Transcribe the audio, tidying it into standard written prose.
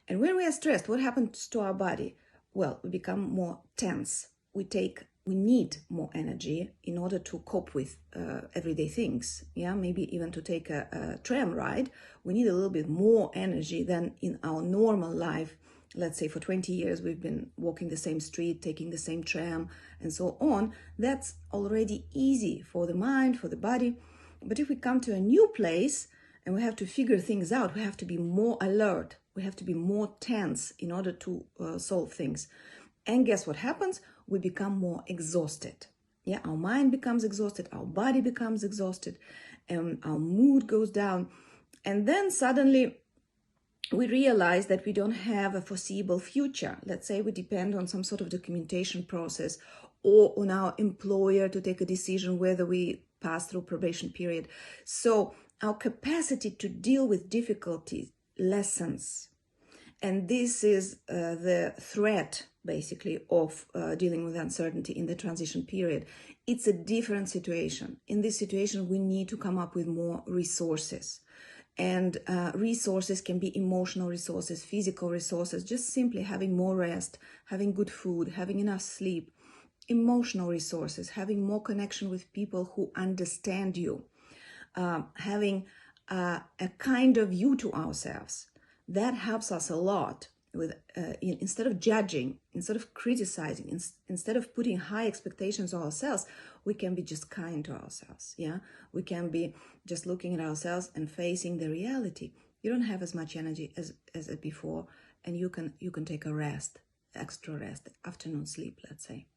And when we are stressed, what happens to our body? Well, we become more tense. We need more energy in order to cope with everyday things. Yeah, maybe even to take a tram ride, we need a little bit more energy than in our normal life. Let's say for 20 years we've been walking the same street, taking the same tram, and so on. That's already easy for the mind, for the body. But if we come to a new place and we have to figure things out, we have to be more alert. We have to be more tense in order to solve things. And guess what happens? We become more exhausted. Yeah, our mind becomes exhausted, our body becomes exhausted, and our mood goes down. And then suddenly we realize that we don't have a foreseeable future. Let's say we depend on some sort of documentation process or on our employer to take a decision whether we pass through probation period. So our capacity to deal with difficulties lessens. And this is the threat, basically, of dealing with uncertainty in the transition period. It's a different situation. In this situation, we need to come up with more resources. And resources can be emotional resources, physical resources, just simply having more rest, having good food, having enough sleep. Emotional resources, having more connection with people who understand you, having a kind of view to ourselves. That helps us a lot with instead of judging, instead of criticizing, instead of putting high expectations on ourselves, we can be just kind to ourselves. Yeah, we can be just looking at ourselves and facing the reality. You don't have as much energy as before, and you can take a rest, extra rest, afternoon sleep, let's say.